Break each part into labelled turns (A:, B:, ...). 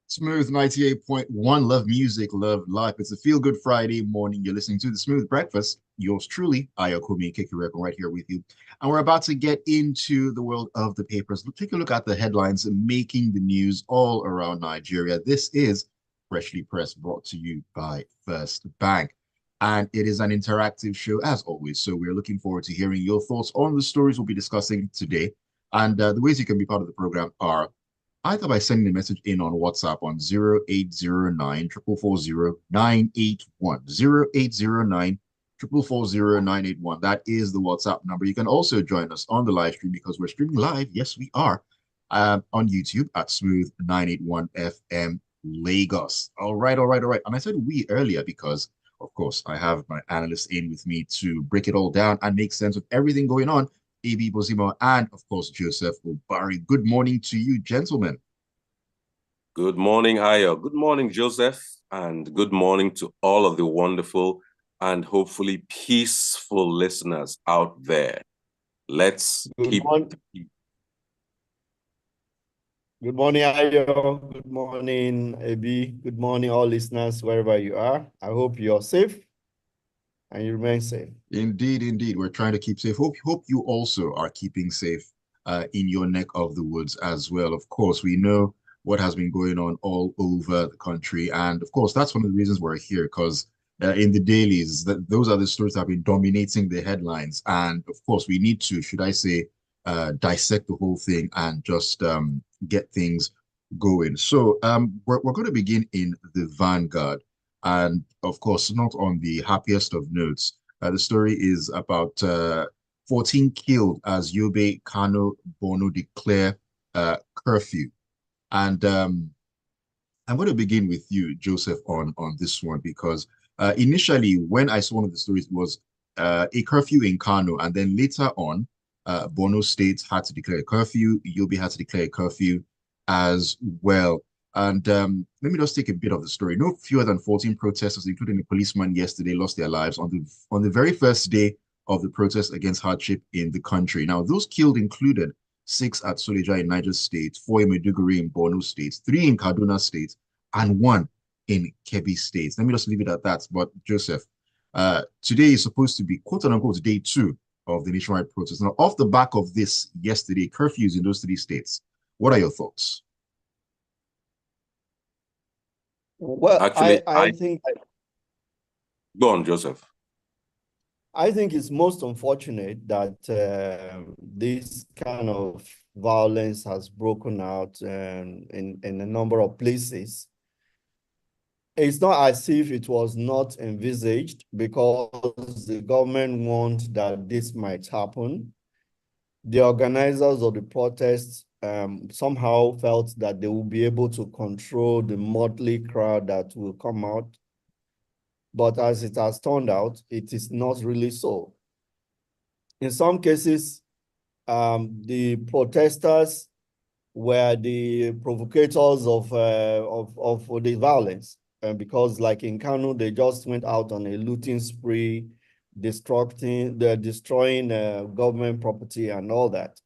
A: Smooth 98.1. Love music, love life. It's a feel good Friday morning. You're listening to the Smooth Breakfast. Yours truly, Ayokunmi, right here with you. And we're about to get into the world of the papers. Take a look at the headlines making the news all around Nigeria. This is Freshly Pressed, brought to you by First Bank. And it is an interactive show, as always. So we're looking forward to hearing your thoughts on the stories we'll be discussing today. And the ways you can be part of the program are either by sending a message in on WhatsApp on 0809 440 981. 0809 440 981. That is the WhatsApp number. You can also join us on the live stream because we're streaming live. Yes, we are on YouTube at Smooth 981 FM Lagos. All right, all right, all right. And I said we earlier because, of course, I have my analyst in with me to break it all down and make sense of everything going on. AB Bozimo, and of course, Joseph Obari. Good morning to you, gentlemen.
B: Good morning, Ayo. Good morning, Joseph. And good morning to all of the wonderful and hopefully peaceful listeners out there. Let's
C: Good
B: keep.
C: morning. Good morning, Ayo. Good morning, AB. Good morning, all listeners, wherever you are. I hope you're safe and you remain safe.
A: Indeed, indeed. We're trying to keep safe. Hope you also are keeping safe in your neck of the woods as well. Of course, we know what has been going on all over the country. And of course, that's one of the reasons we're here, because in the dailies, those are the stories that have been dominating the headlines. And of course, we need to, should I say, dissect the whole thing and just get things going. So we're going to begin in the Vanguard. And of course, not on the happiest of notes. The story is about 14 killed as Yobe, Kano, Borno declare curfew. And I'm going to begin with you, Joseph, on this one, because initially, when I saw one of the stories, it was a curfew in Kano, and then later on, Borno State had to declare a curfew. Yobe had to declare a curfew as well. And let me just take a bit of the story. No fewer than 14 protesters, including a policeman yesterday, lost their lives on the very first day of the protest against hardship in the country. Now, those killed included 6 at Suleja in Niger State, 4 in Maiduguri in Borno State, 3 in Kaduna State, and 1 in Kebbi State. Let me just leave it at that. But Joseph, today is supposed to be quote unquote day 2 of the nationwide protest. Now, off the back of this yesterday, curfews in those 3 states. What are your thoughts?
C: Well,
B: Actually,
C: I think
B: go on, Joseph.
C: I think it's most unfortunate that this kind of violence has broken out in a number of places. It's not as if it was not envisaged, because the government warned that this might happen. The organizers of the protests somehow felt that they will be able to control the motley crowd that will come out. But as it has turned out, it is not really so. In some cases, the protesters were the provocators of the violence, because like in Kano, they just went out on a looting spree, destroying government property and all that.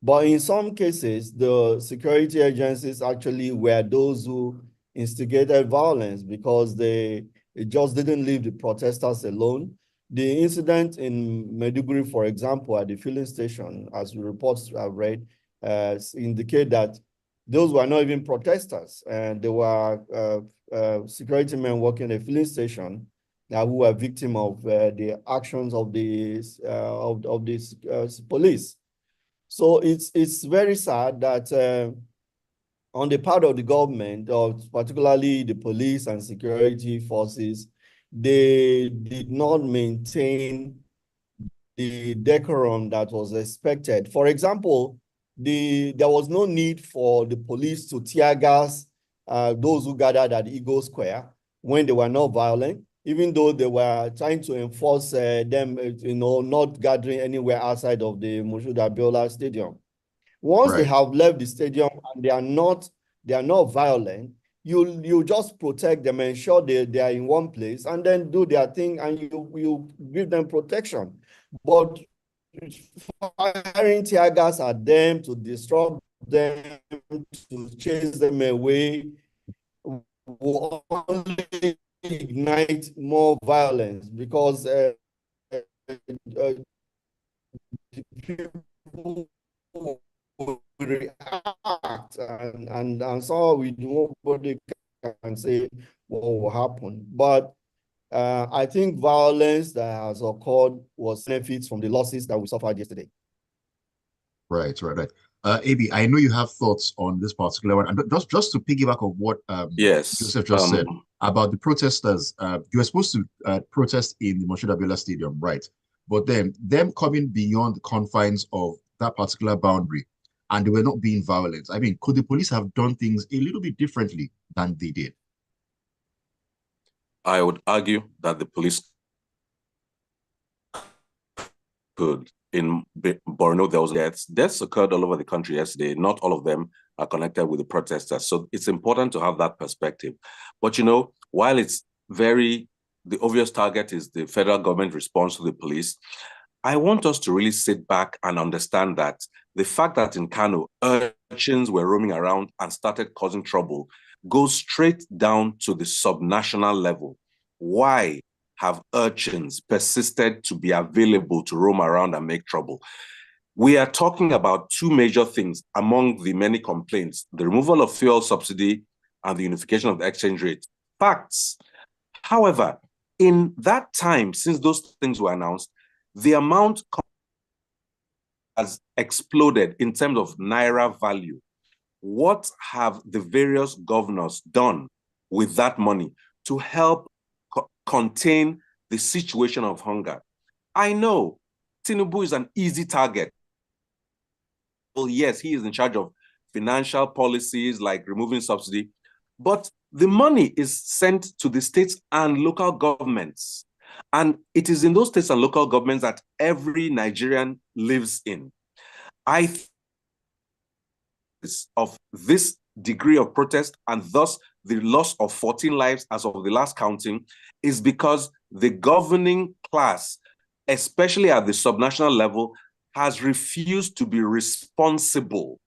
C: But in some cases, the security agencies actually were those who instigated violence, because they just didn't leave the protesters alone. The incident in Maiduguri, for example, at the filling station, as the reports I've read, indicate that those were not even protesters, and they were security men working at a filling station who were victim of the actions of the police. So it's very sad that on the part of the government, or particularly the police and security forces, they did not maintain the decorum that was expected. For example, there was no need for the police to tear gas those who gathered at Eagle Square when they were not violent, even though they were trying to enforce them, not gathering anywhere outside of the Moshood Abiola Stadium. Once they have left the stadium and they are not violent, you just protect them, ensure they are in one place, and then do their thing, and you give them protection. But firing tear gas at them to disrupt them, to chase them away, will only ignite more violence because people will react and so nobody can say what will happen. But I think violence that has occurred was benefits from the losses that we suffered yesterday.
A: Right. AB, I know you have thoughts on this particular one, and just to piggyback on what
B: Yes.
A: Joseph just said about the protesters. You were supposed to protest in the Moshood Abiola Stadium, right? But then them coming beyond the confines of that particular boundary, and they were not being violent. I mean, could the police have done things a little bit differently than they did?
B: I would argue that the police could. In Borno, there was deaths. Deaths occurred all over the country yesterday. Not all of them are connected with the protesters. So it's important to have that perspective. But, while the obvious target is the federal government response to the police, I want us to really sit back and understand that the fact that in Kano, urchins were roaming around and started causing trouble goes straight down to the subnational level. Why have urchins persisted to be available to roam around and make trouble? We are talking about two major things among the many complaints: the removal of fuel subsidy and the unification of the exchange rate. Facts. However, in that time, since those things were announced, the amount has exploded in terms of naira value. What have the various governors done with that money to help contain the situation of hunger? I know Tinubu is an easy target. Well, yes, he is in charge of financial policies like removing subsidy, but the money is sent to the states and local governments. And it is in those states and local governments that every Nigerian lives in. I think of this degree of protest and thus the loss of 14 lives as of the last counting is because the governing class, especially at the subnational level, has refused to be responsible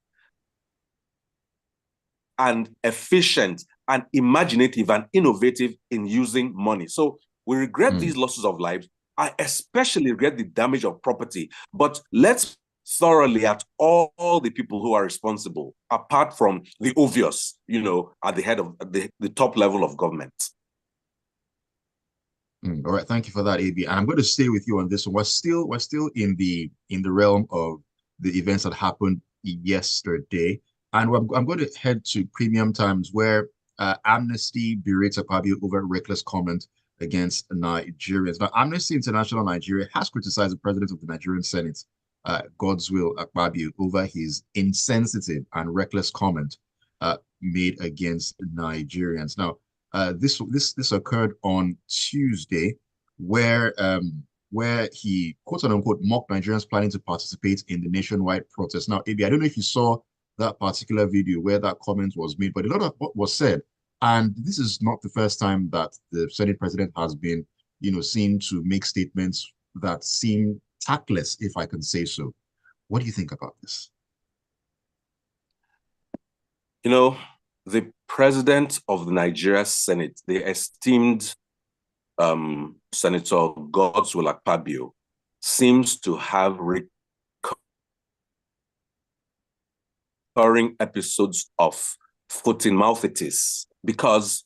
B: and efficient and imaginative and innovative in using money. So we regret these losses of lives. I especially regret the damage of property. But let's thoroughly at all the people who are responsible, apart from the obvious, at the head of the top level of government.
A: All right, thank you for that, AB. And I'm going to stay with you on this one. We're still in the realm of the events that happened yesterday, and I'm going to head to Premium Times, where Amnesty berates Akpabio over reckless comment against Nigerians. Now, Amnesty International Nigeria has criticized the president of the Nigerian Senate, Godswill Akpabio, over his insensitive and reckless comment made against Nigerians. Now, this occurred on Tuesday, where he quote unquote mocked Nigerians planning to participate in the nationwide protest. Now, AB, I don't know if you saw that particular video where that comment was made, but a lot of what was said, and this is not the first time that the Senate president has been, seen to make statements that seem tactless, if I can say so. What do you think about this?
B: The president of the Nigeria Senate, the esteemed Senator Godswill Akpabio, seems to have recurring episodes of foot-in-mouthitis, because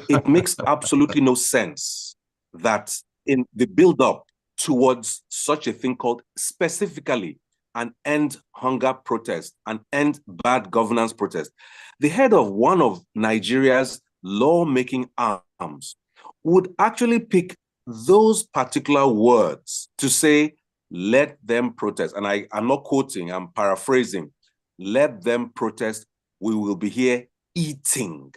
B: it makes absolutely no sense that in the build-up towards such a thing called specifically an end hunger protest, an end bad governance protest, the head of one of Nigeria's lawmaking arms would actually pick those particular words to say, let them protest. And I'm not quoting, I'm paraphrasing. Let them protest. We will be here eating.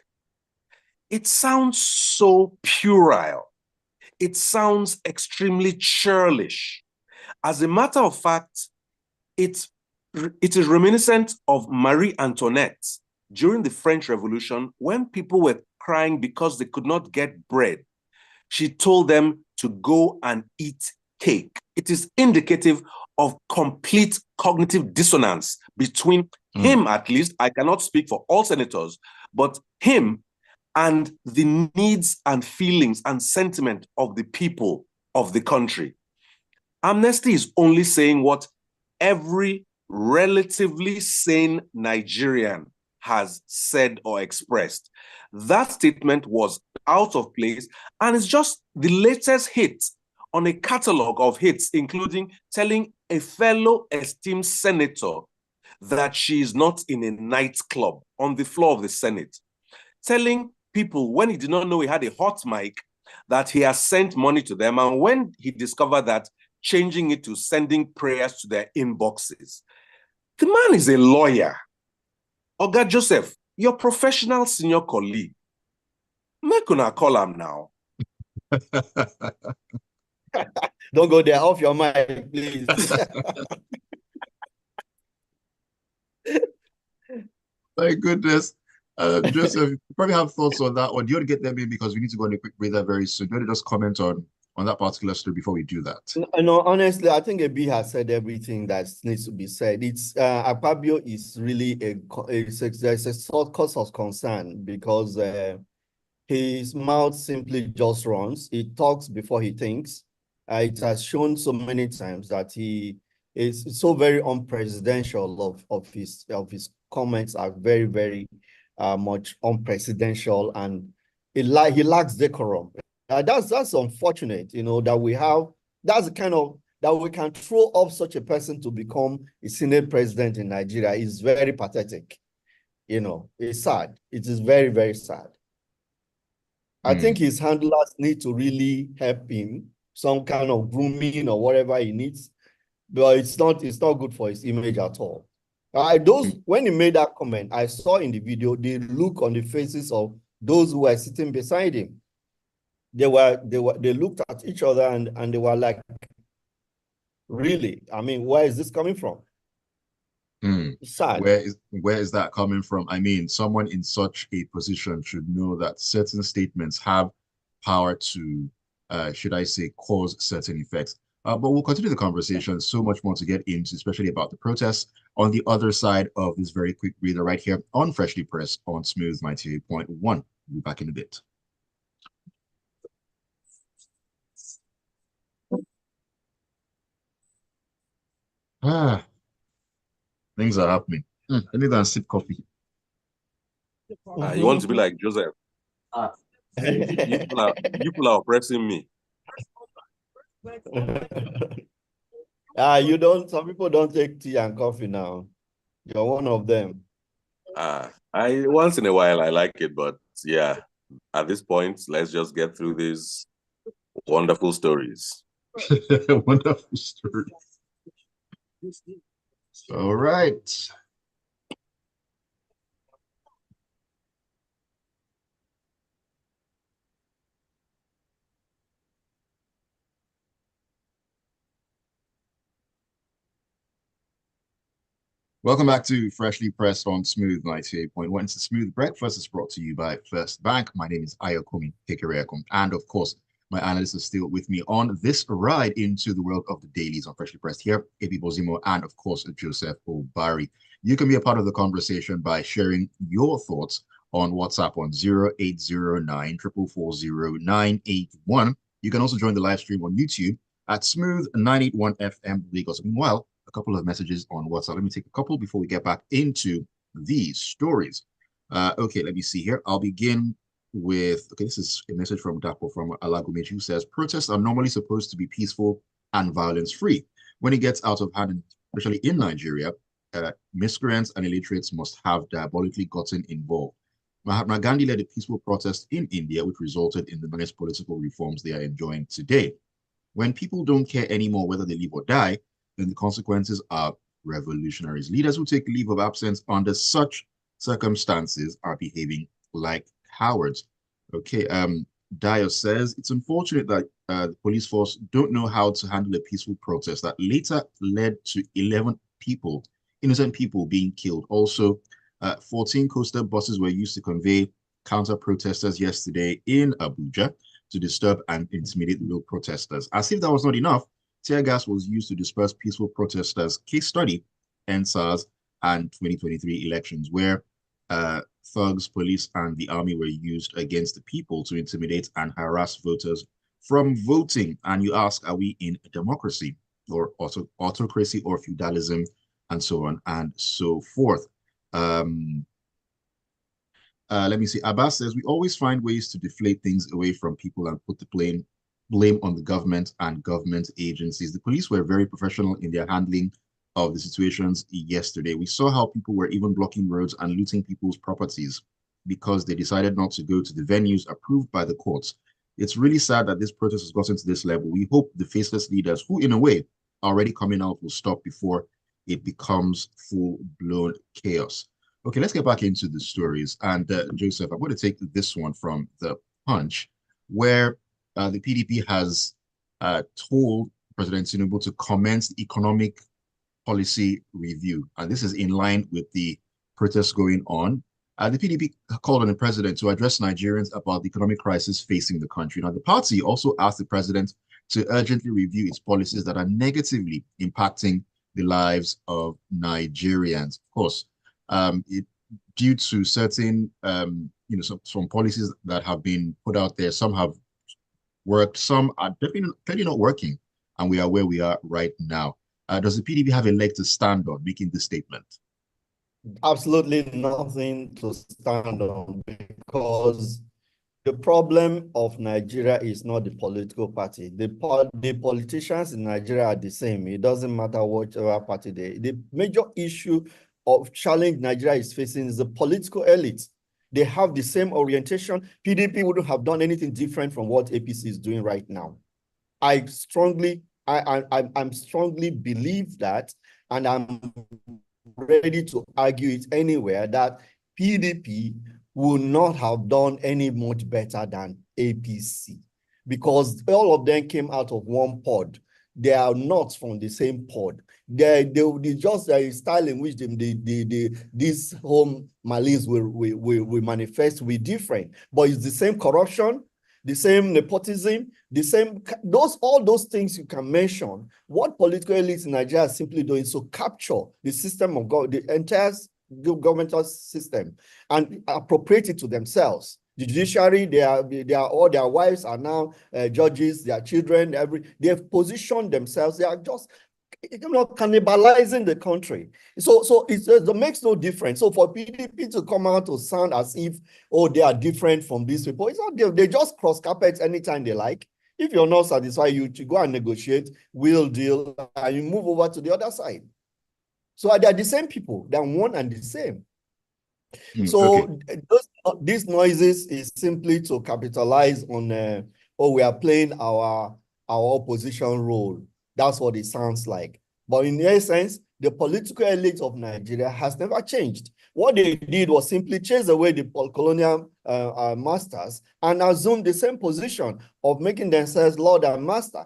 B: It sounds so puerile. It sounds extremely churlish. As a matter of fact, it is reminiscent of Marie Antoinette during the French Revolution, when people were crying because they could not get bread. She told them to go and eat cake. It is indicative of complete cognitive dissonance between him, at least. I cannot speak for all senators, but him and the needs and feelings and sentiment of the people of the country. Amnesty is only saying what every relatively sane Nigerian has said or expressed. That statement was out of place and is just the latest hit on a catalog of hits, including telling a fellow esteemed senator that she is not in a nightclub on the floor of the Senate, telling people when he did not know he had a hot mic that he has sent money to them, and when he discovered that, changing it to sending prayers to their inboxes. The man is a lawyer. Oga Joseph, your professional senior colleague. Make una call him now.
C: Don't go there, off your mic, please.
A: My goodness. Joseph, you probably have thoughts on that, or do you want to get them in because we need to go on a quick breather very soon? Do you want to just comment on that particular story before we do that?
C: No, honestly, I think AB has said everything that needs to be said. It's Akpabio is really there's a cause of concern because his mouth simply just runs. He talks before he thinks. It has shown so many times that he is so very unpresidential of his comments are very, very much unpresidential, and he lacks decorum. That's unfortunate, that we have, that's the kind of, that we can throw up such a person to become a Senate president in Nigeria is very pathetic. It's sad. It is very, very sad. I think his handlers need to really help him, some kind of grooming or whatever he needs, but it's not good for his image at all. When he made that comment, I saw in the video the look on the faces of those who were sitting beside him. They looked at each other and they were like, really? I mean, where is this coming from? Sad.
A: Where is that coming from? I mean, someone in such a position should know that certain statements have power to, should I say, cause certain effects. But we'll continue the conversation. So much more to get into, especially about the protests on the other side of this very quick breather right here on Freshly Pressed on Smooth 98.1. We'll be back in a bit. Things are happening. I need to sip coffee.
B: You want to be like Joseph? You people are oppressing me.
C: Some people don't take tea and coffee now. You're one of them.
B: I once in a while I like it, but yeah, at this point, let's just get through these wonderful stories.
A: Wonderful stories. All right. Welcome back to Freshly Pressed on Smooth 98.1. It's a Smooth Breakfast. It's brought to you by First Bank. My name is Ayokunmi, and of course, my analysts are still with me on this ride into the world of the dailies on Freshly Pressed here, Bozimo, and of course, Joseph Obari. You can be a part of the conversation by sharing your thoughts on WhatsApp on 0809 440 981. You can also join the live stream on YouTube at Smooth 981 FM Lagos. Meanwhile, a couple of messages on WhatsApp. Let me take a couple before we get back into these stories. Okay, let me see here. I'll begin with, okay, this is a message from Dapo from Alagomeji, who says, protests are normally supposed to be peaceful and violence-free. When it gets out of hand, especially in Nigeria, miscreants and illiterates must have diabolically gotten involved. Mahatma Gandhi led a peaceful protest in India, which resulted in the nice political reforms they are enjoying today. When people don't care anymore whether they live or die, then the consequences are revolutionaries. Leaders who take leave of absence under such circumstances are behaving like cowards. Okay, Dio says, it's unfortunate that the police force don't know how to handle a peaceful protest that later led to 11 people, innocent people being killed. Also, 14 coaster buses were used to convey counter-protesters yesterday in Abuja to disturb and intimidate the real protesters. As if that was not enough, tear gas was used to disperse peaceful protesters. Case study, NSAS and 2023 elections, where thugs, police, and the army were used against the people to intimidate and harass voters from voting. And you ask, are we in a democracy or autocracy or feudalism, and so on and so forth? Let me see. Abbas says, we always find ways to deflate things away from people and put the blame on the government and government agencies. The police were very professional in their handling of the situations yesterday. We saw how people were even blocking roads and looting people's properties because they decided not to go to the venues approved by the courts. It's really sad that this protest has gotten to this level. We hope the faceless leaders, who in a way are already coming out, will stop before it becomes full-blown chaos. Okay, let's get back into the stories. And Joseph, I'm going to take this one from the Punch, where the PDP has told President Tinubu to commence the economic policy review. And this is in line with the protests going on. The PDP called on the president to address Nigerians about the economic crisis facing the country. Now, the party also asked the president to urgently review its policies that are negatively impacting the lives of Nigerians. Of course, due to certain, some policies that have been put out there, some have worked, some are definitely not working, and we are where we are right now. Does the PDP have a leg to stand on making this statement?
C: Absolutely nothing to stand on, because the problem of Nigeria is not the political party. The politicians in Nigeria are the same. It doesn't matter whichever party the major issue of challenge Nigeria is facing is the political elite. They have the same orientation. PDP wouldn't have done anything different from what APC is doing right now. I strongly believe that, and I'm ready to argue it anywhere, that PDP will not have done any much better than APC, because all of them came out of one pod. They are not from the same pod. They just the style in which this home malice will manifest will be different, but it's the same corruption, the same nepotism, the same all those things you can mention. What political elites in Nigeria are simply doing is to capture the system of God, the entire governmental system, and appropriate it to themselves. The judiciary, they are all their wives are now judges, their children, they have positioned themselves. They are just cannibalizing the country. So it makes no difference. So for PDP to come out to sound as if, oh, they are different from these people, it's not. They just cross carpets anytime they like. If you're not satisfied, you go and negotiate, will deal, and you move over to the other side. So they're the same people. They're one and the same. So okay. These noises is simply to capitalize on, we are playing our opposition role. That's what it sounds like. But in essence, the political elite of Nigeria has never changed. What they did was simply chase away the colonial masters and assume the same position of making themselves lord and master,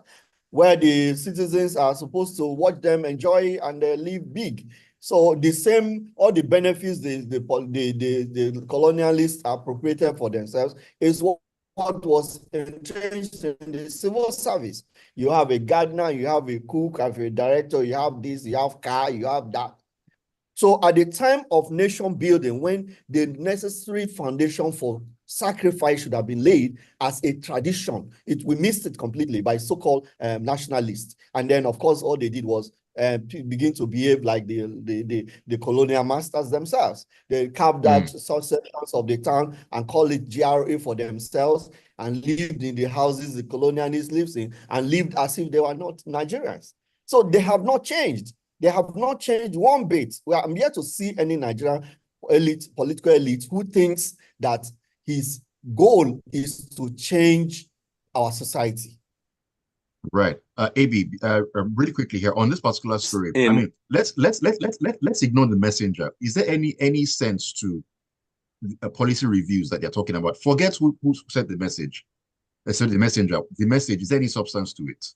C: where the citizens are supposed to watch them enjoy and live big. So the same, all the benefits the colonialists appropriated for themselves is what was changed in the civil service. You have a gardener, you have a cook, you have a director, you have this, you have car, you have that. So at the time of nation building, when the necessary foundation for sacrifice should have been laid as a tradition, we missed it completely by so-called nationalists. And then, of course, all they did was begin to behave like the colonial masters themselves. They carved out subsections of the town and call it GRA for themselves, and lived in the houses the colonialists lived in, and lived as if they were not Nigerians. So they have not changed. They have not changed one bit. I'm yet to see any Nigerian elite, political elite, who thinks that his goal is to change our society.
A: Right. AB, really quickly here on this particular story. I mean, let's ignore the messenger. Is there any sense to policy reviews that they're talking about? Forget who sent the message. Sent the messenger. The message, is there any substance to it?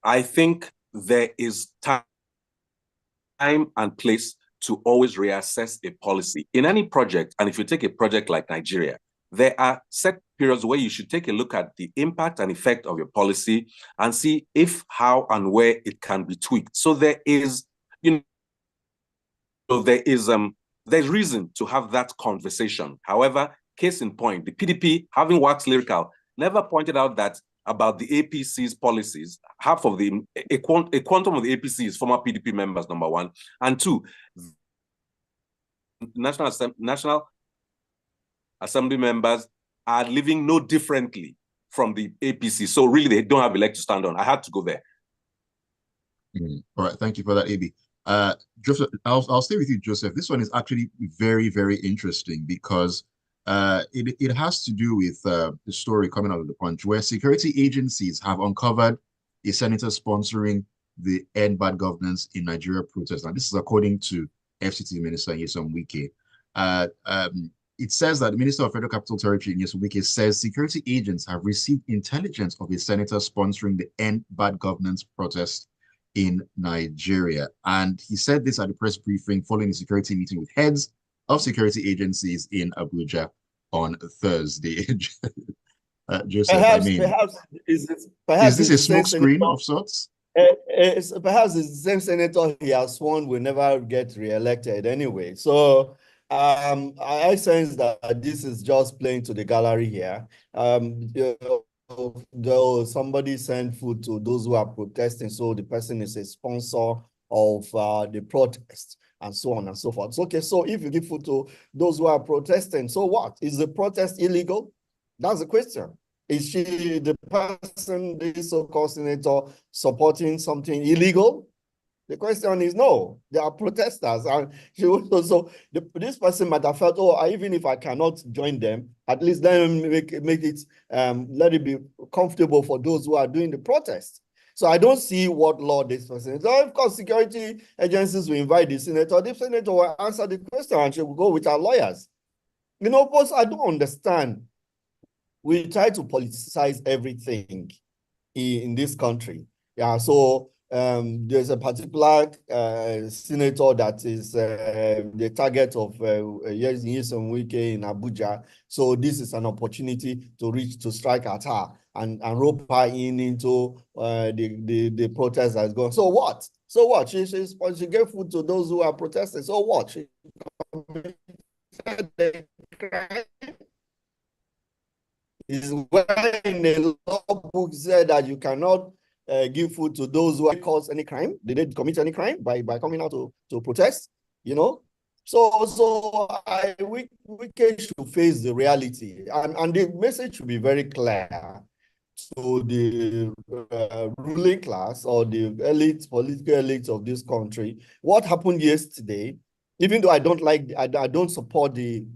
B: I think there is time and place to always reassess a policy in any project. And if you take a project like Nigeria, there are set periods where you should take a look at the impact and effect of your policy and see if, how, and where it can be tweaked. So there is, there's reason to have that conversation. However, case in point, the PDP, having waxed lyrical, never pointed out that about the APC's policies, half of the, a quantum of the APC's former PDP members, number one, and two, National Assembly members are living no differently from the APC. So really, they don't have a leg to stand on. I had to go there.
A: All right, thank you for that, AB. Joseph, I'll stay with you, Joseph. This one is actually very, very interesting because it has to do with the story coming out of the Punch, where security agencies have uncovered a senator sponsoring the End Bad Governance in Nigeria protest. Now, this is according to FCT Minister Nyesom Wike. It says that the Minister of Federal Capital Territory, Nyesom Wike, says security agents have received intelligence of a senator sponsoring the End Bad Governance protest in Nigeria. And he said this at a press briefing following a security meeting with heads of security agencies in Abuja on Thursday. Joseph,
C: perhaps
A: is this a smokescreen of sorts?
C: Perhaps it's the same senator he has sworn will never get re-elected anyway. So I sense that this is just playing to the gallery here. Though somebody sent food to those who are protesting, so the person is a sponsor of the protest and so on and so forth. Okay, so if you give food to those who are protesting, so what? Is the protest illegal? That's the question. Is she, the person, the so-called senator, supporting something illegal? The question is no. They are protesters, and this person might have felt, oh, even if I cannot join them, at least then make it let it be comfortable for those who are doing the protest. So I don't see what law this person is. So of course, security agencies will invite the senator. The senator will answer the question, and she will go with our lawyers. You know, but I don't understand. We try to politicize everything in this country. Yeah, so there's a particular senator that is the target of Nyesom Wike in Abuja. So this is an opportunity to strike at her and rope her into the protest that's going. So what? So what? She gave food to those who are protesting. So what? She is where in the law book said that you cannot give food to those who cause any crime. They didn't commit any crime by coming out to protest, you know. So we should face the reality, and the message should be very clear to the ruling class or the elites, political elites of this country. What happened yesterday, even though I don't support the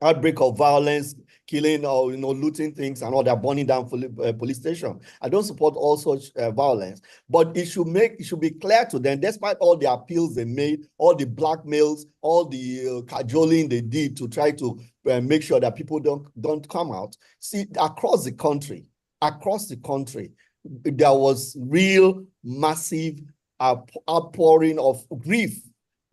C: outbreak of violence, killing or looting things and all that, burning down police station. I don't support all such violence, but it should be clear to them, despite all the appeals they made, all the blackmails, all the cajoling they did to try to make sure that people don't come out. See, across the country, there was real massive outpouring of grief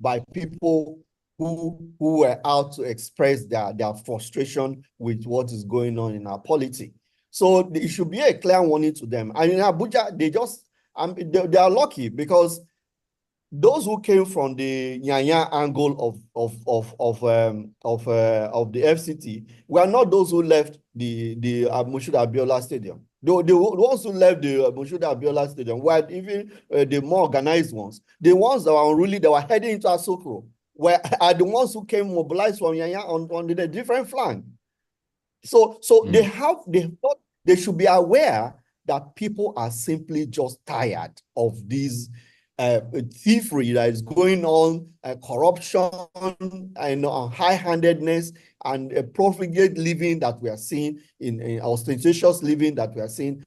C: by people who were out to express their frustration with what is going on in our polity. So it should be a clear warning to them. And in Abuja, they are lucky because those who came from the Nyanya angle of the FCT were not those who left the Moshood Abiola Stadium. The ones who left the Moshood Abiola Stadium were even the more organized ones. The ones that were unruly, that were heading into Asokro, are the ones who came mobilized from Nyanya on the different flank. So they should be aware that people are simply just tired of these thievery that is going on, corruption, and high-handedness, and profligate living that we are seeing in ostentatious living that we are seeing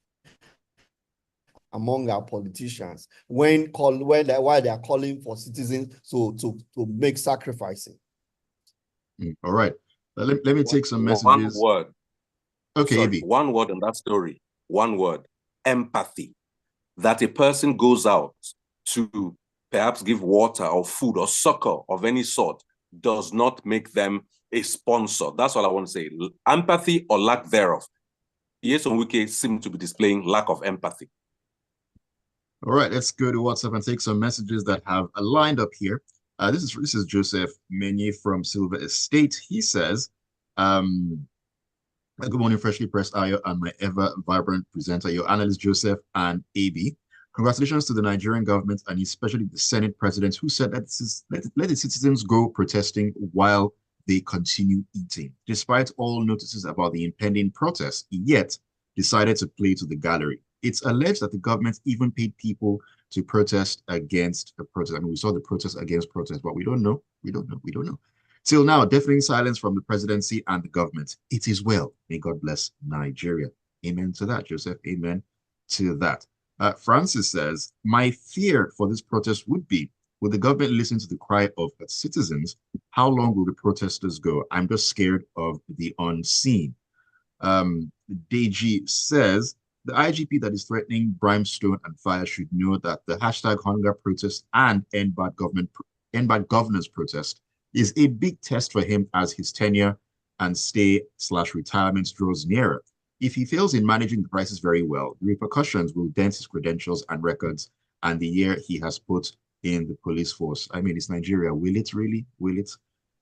C: among our politicians while they are calling for citizens to make sacrifices.
A: All right. Let me take some messages.
B: One word.
A: Okay,
B: sorry, one word on that story. One word. Empathy. That a person goes out to perhaps give water or food or succor of any sort does not make them a sponsor. That's all I want to say. Empathy or lack thereof. Nyesom Wike seems to be displaying lack of empathy.
A: All right, let's go to WhatsApp and take some messages that have lined up here. This is Joseph Menye from Silver Estate. He says, good morning, freshly pressed Ayo and my ever vibrant presenter, your analyst Joseph and AB. Congratulations to the Nigerian government and especially the Senate president who said that let the citizens go protesting while they continue eating. Despite all notices about the impending protest, he yet decided to play to the gallery. It's alleged that the government even paid people to protest against the protest. I mean, we saw the protest against protest, but we don't know. We don't know. We don't know. Till now, deafening silence from the presidency and the government. It is well. May God bless Nigeria. Amen to that, Joseph. Amen to that. Francis says, my fear for this protest would be, will the government listen to the cry of its citizens? How long will the protesters go? I'm just scared of the unseen. Deji says, the IGP that is threatening brimstone and fire should know that the hashtag hunger protest and end bad governance protest is a big test for him as his tenure and stay/retirement draws nearer. If he fails in managing the crisis very well, the repercussions will dent his credentials and records and the year he has put in the police force. I mean, it's Nigeria. Will it really? Will it?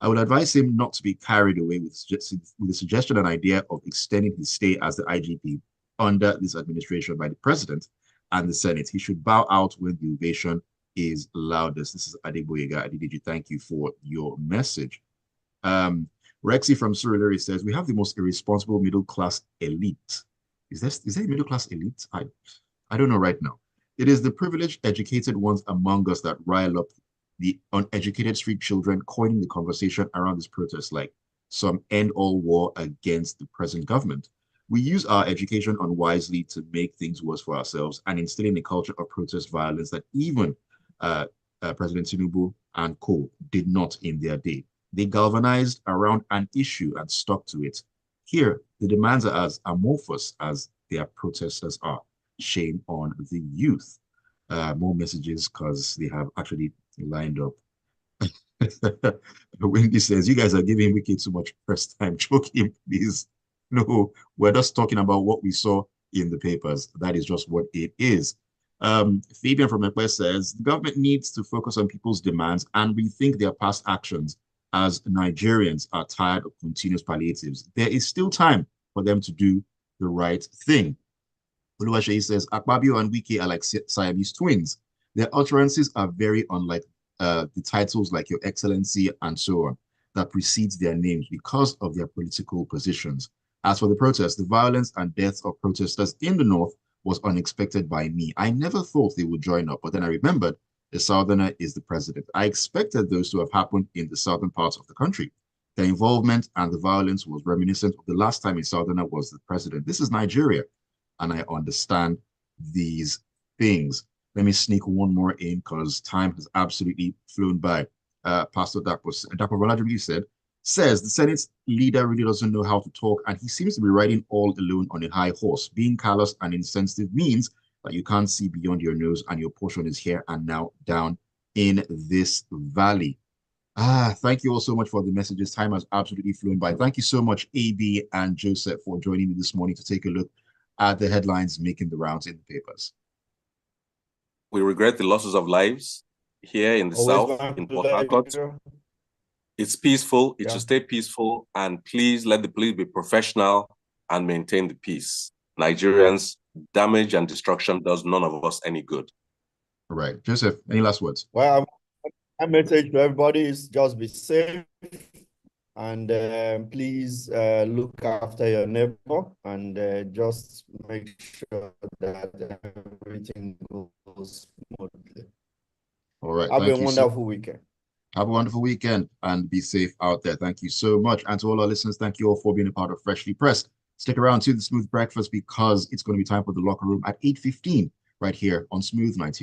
A: I would advise him not to be carried away with the suggestion and idea of extending his stay as the IGP under this administration by the president and the Senate. He should bow out when the ovation is loudest. This is Adeboyega Adidiji. Thank you for your message. Rexy from Surulere says, we have the most irresponsible middle-class elite. Is there a middle-class elite? I don't know right now. It is the privileged, educated ones among us that rile up the uneducated street children, coining the conversation around this protest like some end-all war against the present government. We use our education unwisely to make things worse for ourselves and instilling a culture of protest violence that even President Tinubu and co. did not in their day. They galvanized around an issue and stuck to it. Here, the demands are as amorphous as their protesters are. Shame on the youth. More messages because they have actually lined up. Wendy says, you guys are giving Wiki too much first time. Choke him, please. No, we're just talking about what we saw in the papers. That is just what it is. Fabian from Ekwe says, the government needs to focus on people's demands and rethink their past actions as Nigerians are tired of continuous palliatives. There is still time for them to do the right thing. Oluwaseyi says, Akpabio and Wiki are like Siamese twins. Their utterances are very unlike the titles like Your Excellency and so on that precedes their names because of their political positions. As for the protests, the violence and deaths of protesters in the north was unexpected by me. I never thought they would join up, but then I remembered the southerner is the president. I expected those to have happened in the southern parts of the country. Their involvement and the violence was reminiscent of the last time a southerner was the president. This is Nigeria, and I understand these things. Let me sneak one more in because time has absolutely flown by. Pastor Dapo Rolajimi says the Senate leader really doesn't know how to talk, and he seems to be riding all alone on a high horse. Being callous and insensitive means that you can't see beyond your nose, and your portion is here and now down in this valley. Thank you all so much for the messages. Time has absolutely flown by. Thank you so much, AB and Joseph, for joining me this morning to take a look at the headlines making the rounds in the papers.
B: We regret the losses of lives here in the south, in Port Harcourt. It's peaceful. It should stay peaceful. And please let the police be professional and maintain the peace. Nigerians, damage and destruction does none of us any good.
A: All right. Joseph, any last words?
C: Well, my message to everybody is just be safe and please look after your neighbor and just make sure that everything goes smoothly.
A: All right.
C: Have a wonderful weekend.
A: Have a wonderful weekend and be safe out there. Thank you so much. And to all our listeners, thank you all for being a part of Freshly Pressed. Stick around to the Smooth Breakfast because it's going to be time for the locker room at 8:15 right here on Smooth 90.